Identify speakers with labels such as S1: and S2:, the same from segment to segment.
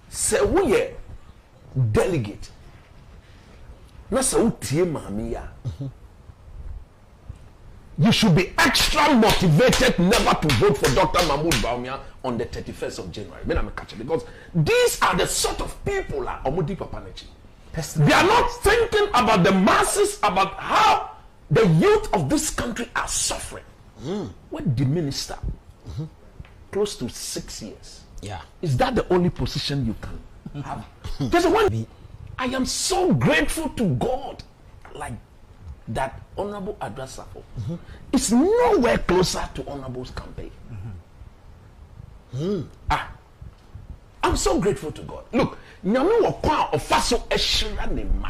S1: Say we delegate. Na say utie maami ya. You should be extra motivated never to vote for Dr. Mahmoud Bawumia on the 31st of January. Because these are the sort of people like Omudi Papanechi. They are not thinking about the masses, about how the youth of this country are suffering. What the minister? Close to 6 years.
S2: Yeah.
S1: Is that the only position you can have? There's one. I am so grateful to God, like that Honorable Adwoa Sarfo is nowhere closer to Honorable's campaign. I'm so grateful to God. Look, Nyame wakwa ofaso eshira ne ma.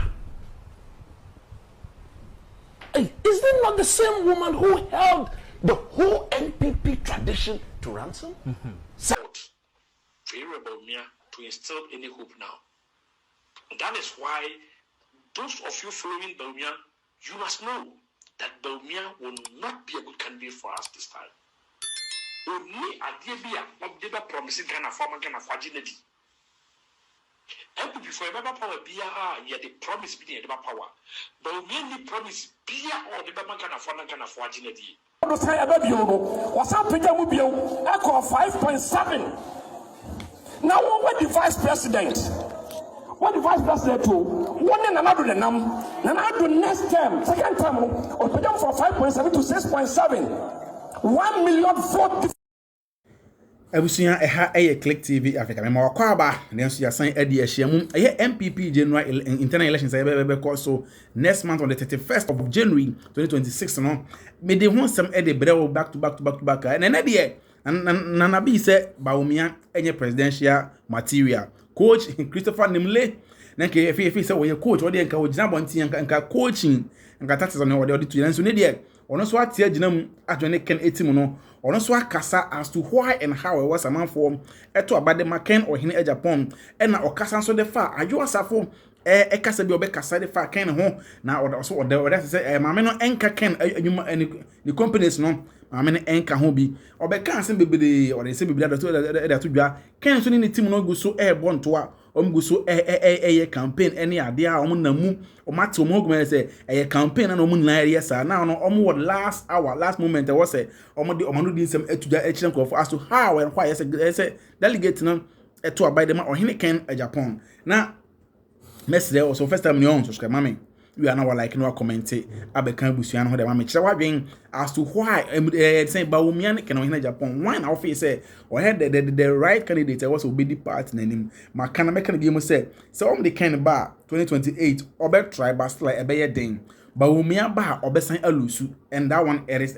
S1: Hey, is there not the same woman who held the whole NPP tradition to ransom?
S3: Bawumia to instill any hope now. And that is why those of you following Bawumia, you must know that Bawumia will not be a good candidate for us this time. Only Adwoa Sarfo promising Ghana for Jinedi. And before Baba power be yet the promise be the power. Bawumia need promise be or the Baba Ghana for Jinedi.
S4: Was happening? 5.7. Now, what the vice president? What the vice president do? One and another than them. Another next term, second term, or put them from 5.7 to 6.7. 1 million vote.
S2: Abusuya eha Click TV Africa. Me ma kwa ba den so yasan adi ahyiamu MPP general internal elections be so next month on the 31st of January 2026 no. Me de ho sem edi brew back to back. And na de na bi say Bawumia enye presidential material. Coach Christopher Nimley na ke efi say we coach we de nka ogina bonti nka coaching nka tactics on we de to yan so ne de ono so atia ginam adwene ken etim no ono so akasa as to why and how it was a man for eto abade maken or hine Japan and na okasa so de fa Adwoa Sarfo kasa bi obekasa de fa ken ho na so de say maame no enka ken anyuma the companies no maame no enka ho bi obeka asem bebede or de say bebede da to dwa ken so ni team no go so bonto a omgu so campaign any ade a namu omate omogum say campaign na omu na area sa na no omu last hour last moment I was say omanu din sem etuja echiren ko as to how and why say delegate no eto abide ma ohine ken Japan na mesre also first time you on subscribe mami we are now like no comment abekan busuan ho de mami kire wadwen as to why say Bawumia ne ken ohine Japan why na office say or had the right candidate was obedi part na nim makana meka bi mu say the ken ba 2028 obe try bast like ebe den Bawumia ba obesan alusu and that one is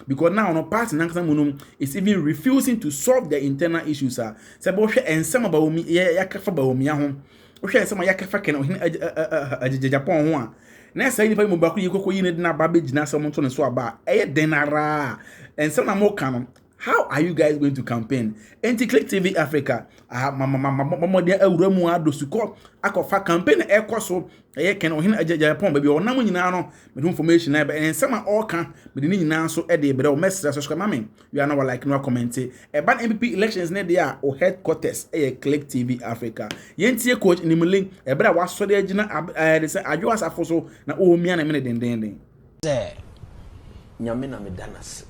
S2: because now no party nankasa munum is even refusing to solve the internal issues say bo hwe ensem Bawumia yakafa Bawumia ho hwe ensem yakafa ken ohine Japan ho a na say nipa mu ba ku yikoko yi ne na ba be gina asem nto ne so aba den ara ensem na mo kan. How are you guys going to campaign? Click TV Africa. Mama dia awuramu adosuko akofa campaign ekoso ken ohine Japan baby onam nyina no me information na be ensema all kan me ni nyina so de bre o message subscribe mami you are now like no comment ban MPP elections ne dia o headquarters Click TV Africa yentie coach Nimley bre waso de agina de say Adwoa Sarfo so na o mia na me den
S1: Nyame na me danas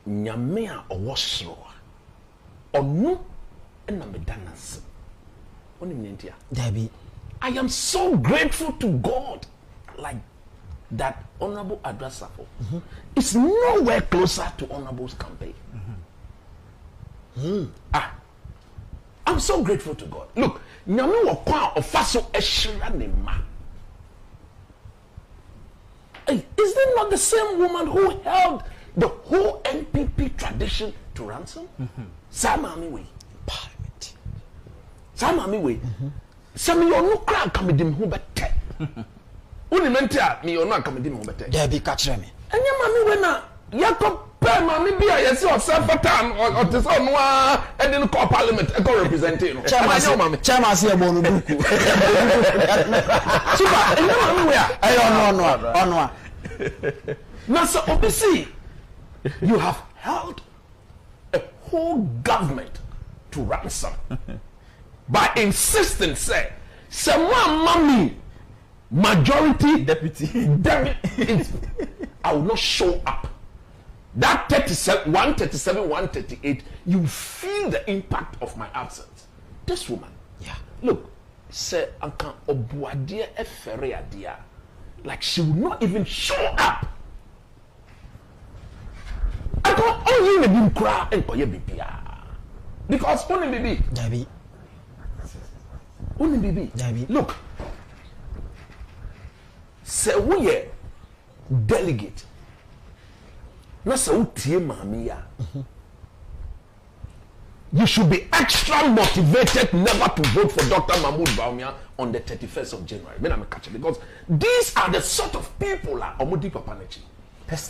S1: Nyame a owosro onu na me danas onim ntia
S2: Dabi
S1: I am so grateful to God like that Honorable Adwoa Sarfo is nowhere closer to Honorable's campaign. I'm so grateful to God. Look, Nyame wakwa ofaso eshira ne ma. Hey, is there not the same woman who held the whole NPP tradition to ransom? Samami we. Parliament. Samami we. Some you no crack kamedim hu bete. Uni mentia me you no kamedim hu bete.
S2: There be catch me.
S1: Anya mami we na Yakob pe mami bia yesi of self-time or to so no and then call parliament e go represent you.
S2: Chairman say e bonu duku.
S1: Super, anya mami we a.
S2: No.
S1: Now so obviously you have held a whole government to ransom by insisting, say one mommy majority deputy, I will not show up. That 37, 137, 138, you feel the impact of my absence. This woman, look, say Anka Obuadia Efereadia, like she will not even show up. I don't only need to cry and call you BPR. Because only baby. Dabi. Only baby. Dabi. Look. Say we delegate. Not say utie mami ya. You should be extra motivated never to vote for Dr. Mahmoud Bawumia on the 31st of January. Because these are the sort of people like Omudi Papanechi.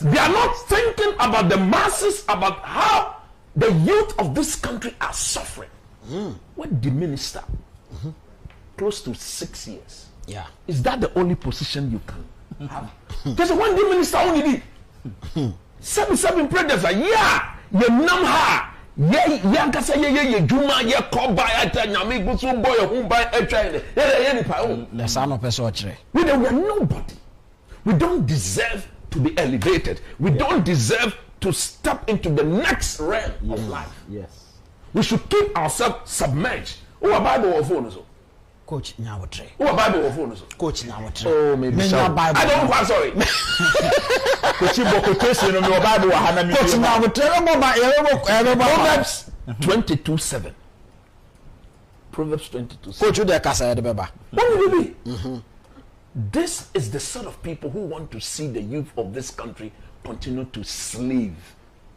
S1: They are not thinking about the masses, about how the youth of this country are suffering. What the minister? Close to 6 years. Yeah. Is that the only position you can have? There's one the minister only did. 7 presidents are you numb her. Kasa ye juma ye koba ata nyame gusu boy hu by the son of person we are nobody. We don't deserve to be elevated. We don't deserve to step into the next realm of life. Yes. We should keep ourselves submerged. Who are Bible or phone so? Coach Nyawotre. Who are Bible or phone so? Coach Nyawotre. Oh, maybe so. I don't want sorry. Coach Boko Chase no Bible wa hana mi. Coach Nyawotre Proverbs 22:7. Proverbs 22:7. Coach de kasa de beba. What will it be? This is the sort of people who want to see the youth of this country continue to slave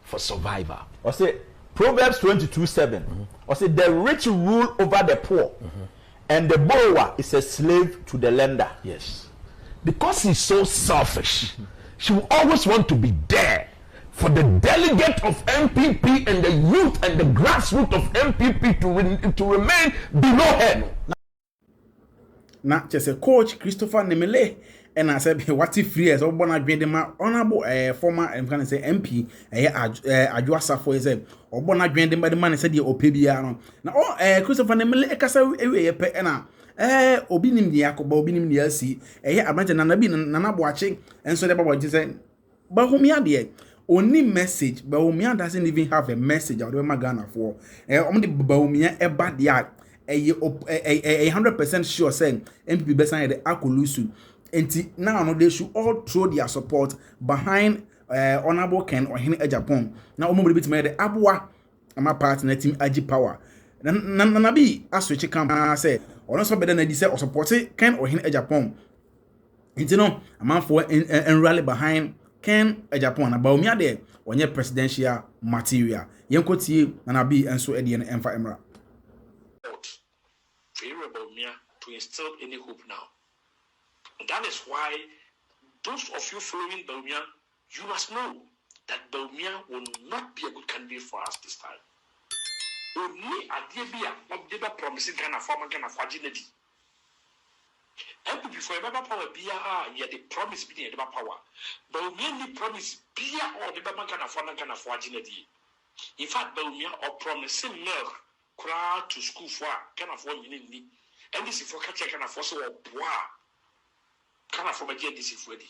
S1: for survival.
S5: Or say Proverbs 22:7. Or say the rich rule over the poor, and the borrower is a slave to the lender.
S1: Yes. Because he's so selfish, she will always want to be there for the delegate of MPP and the youth and the grassroots of MPP to remain below her.
S2: Na chese coach Christopher Nimley and I said what if free as Obona Gwendema honorable former MP Adwoa Sarfo is Obona Gwendema the man said the Opebia na Christopher Nimley ekasa ewe pe na obi nim dia ko ba obi nim dia si abante na bi na boache enso de baba say Bawumia de only message Bawumia doesn't even have a message out of Magana for the Bawumia eba dia 100% sure saying MPP besan the akolusu enti now no they should all throw their support behind honorable Ken or Hene Japan na omo bit me the Adwoa ama partner team agi power na bi aswechi camp say ono so better na di say or support Ken or Hene Japan enti no amanfo en rally behind Ken Japan na Bawumia there onye presidential material yenkotie na bi enso e de en emfa emra
S3: Bawumia to instill any hope now. And that is why those of you following Bawumia, you must know that Bawumia will not be a good candidate for us this time. Only a promising kind of form kind of fragility. And before a power be yet the promise be the power. Bawumia need promise be or the kind of form kind of fragility. In fact, Bawumia or promising milk. Crowd to school for kind of 1 minute, and this is for catch kind of also kind of from a this is ready.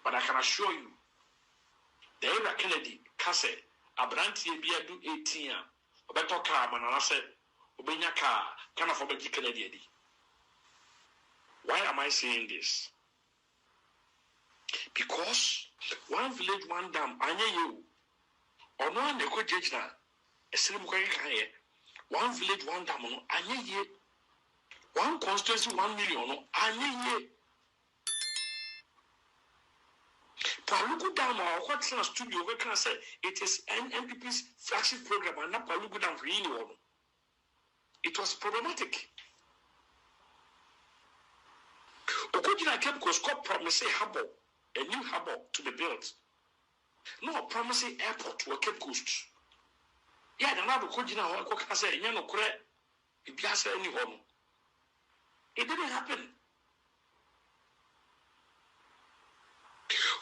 S3: But I can assure you, the era Kennedy, Casse, a brandy be a do 18, a better car, man, and I said, Obenya car, kind of from a Kennedy. Why am I saying this? Because one village, one dam, I know you, or no one they could judge that. One village, one dam, one constituency, 1 million. Palugu Dam, what studio we can say it is NPP's flagship program, and not Palugu Dam really. It was problematic. Okojina Cape Coast Corp promised a new harbor to be built. No, promising airport to a Cape Coast. Yeah, the Nabu Kojina can say, Yano Kure, it be as any home. It didn't happen.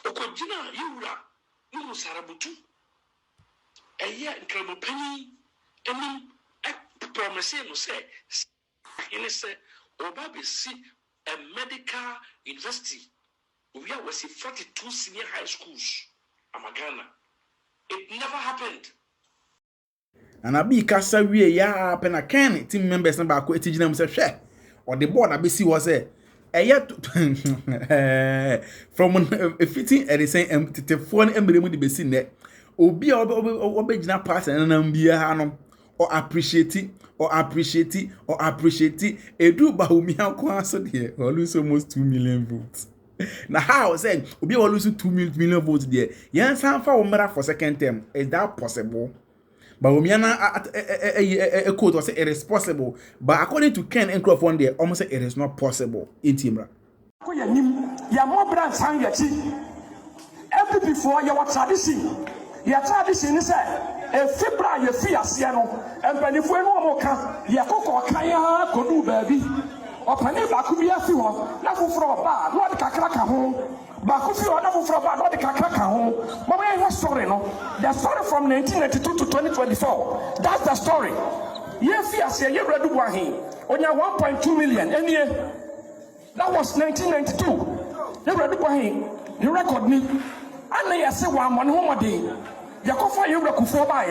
S3: Okojina, you Sarabutu, a year in Kramopenny, any promise no say in say oba see a medical university we are 42 senior high schools amagana. It never happened.
S2: And I be kasa wie ya pena Ken team members na ba ko etigina mu se hwe or the board abesi was from a fitting at the same the phone emblem de besi ne obi obegina pass na bia no or appreciate it edu Bawumia ko aso de or lose almost 2 million votes. Now how say obi will lose 2 million votes there yan san fa wo for second term, is that possible? Bawumia na a quote was say it is possible, but according to Ken and Crawford there almost say it is not possible in Timra.
S4: Ya mo brand san ya chi every before your tradition ya tradition is e fibra ya fi ase no empanifo enu mo ka ya kokko kan ya kodu baabi opani ba ku bi afi ho na foforo ba no de kakra ka ho ba ku fi ho na foforo ba no de kakra ka ho mo we hear story no, the story from 1992 to 2024, that's the story. Ye fi ase ye redu bo ahin onya 1.2 million enie. That was 1992. You ready for him? You record me. And I say one home day. You go for you for buy.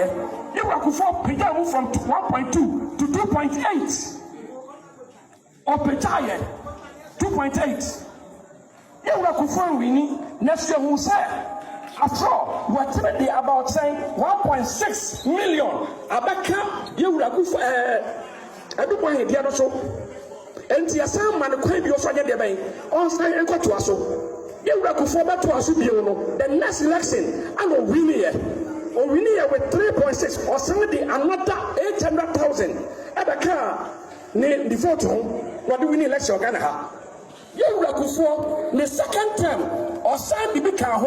S4: You go for Pijam from 1.2 to 2.8. Or Pijay 2.8. You go for winning next year who say after all, we're typically about saying 1.6 million. Abaka, you go for everybody the other so. And the same man could be also get the on sign and got to us. You will go forward to us. The next election, I will win here. Or win here with 3.6 or somebody another 800,000 at the car near the photo. What do we need election? You will go for the second term or sign the big car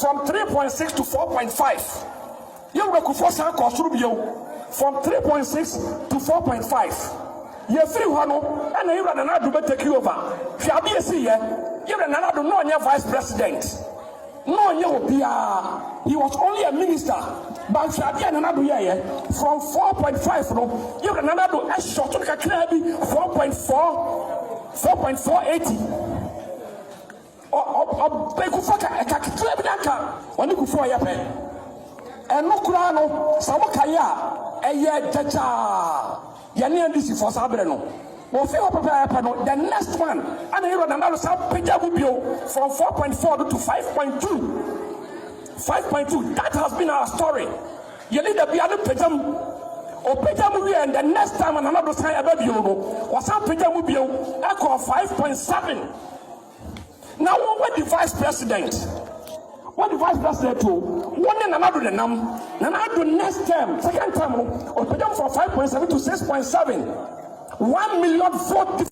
S4: from 3.6 to 4.5. You will go for some cost from 3.6 to 4.5. You free one, and you run another to take you over. Fiabi see ye, you run another no your vice president. No, you he was only a minister, but Fiabi and another year from 4.5 no, you run another a short to 4.480. Or Bekufaka a kaklebianka, when you go for your pen. And no crano, Sawakaya, a year jaja. Yani this for Sabreno. Well, the next one, and here another Pijabubio from 4.4 to 5.2. 5.2. That has been our story. You need to be other Pijam or Pijamubio, and the next time another time about you was some Pijamubio, echo 5.7. Now, what the vice president? What the vice president to one and another the another next term, second term, or put them from 5.7 to 6.7. 1 million vote.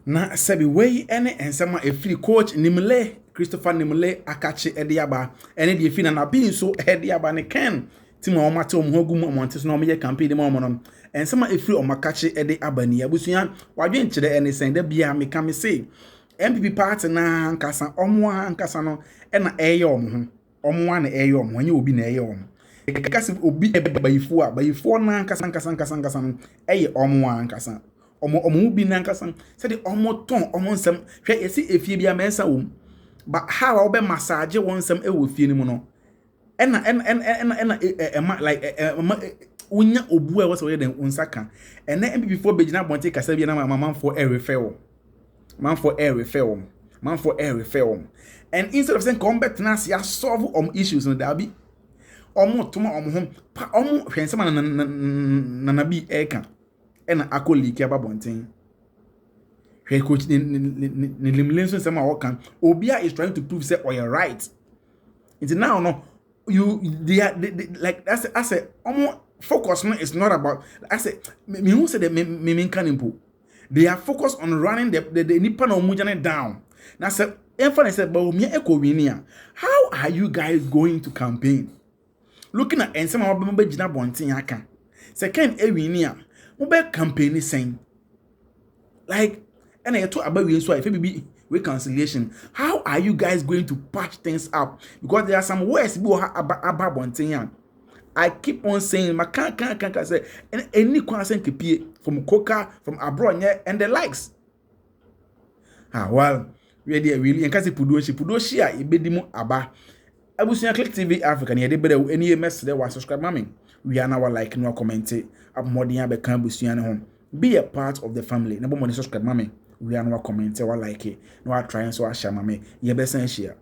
S2: Na sabi way ene ensema e free coach Nimley Christopher Nimley akache ediaba ene de fi na bi so ediaba ne Ken tim o mate o mhogu mu montes na o me campaign de mo no ensema e free o makache edi abani abusua wadwen kire ene sen da bia me ka me say MPP party na nkasa omo nkasa no ena eye omo ho na eye omo anya obi na eye omo ekasi obi bayifo na nkasa no eye omo nkasa omo bi na nkasa se de omo ton omo nsem hwe yesi efie bia mensa wom ba how obe massage won nsem e wo fie ni mu no ena like unya obu e wo se we den unsaka ena MPP for begina bonte kasa bia na mama for e refer man for air refill. And instead of saying come back to us, you solve issues in the be almost home, almost when someone nanabi eka and a colleague ababonting. Hey, coach, Nimley some work Obia is trying to prove say, oh, you're right. It's now no, they like that's I say almost focus no is not about I say me who said that me can improve. They are focused on running the nipa na omujane down. Now say Enfane said Bawumia Ekowinia. How are you guys going to campaign? Looking at ensema wabembe jina bontin aka. Second ewinia. Mobile campaign is saying like and I talk about we so if be reconciliation. How are you guys going to patch things up? Because there are some words about bontin. I keep on saying, my can't say, and any consent from Coca, from Abronya, and the likes. Well, really, and Kasi Pudoshi, Ibedimu Aba. I was in Click TV Africa, near the better any mess there was subscribe, mammy. We are now like no commenting up more than Busian home. Be a part of the family. No more subscribe, mammy. We are now commenting or like it. No, I try and so I share, mammy. Ye best share.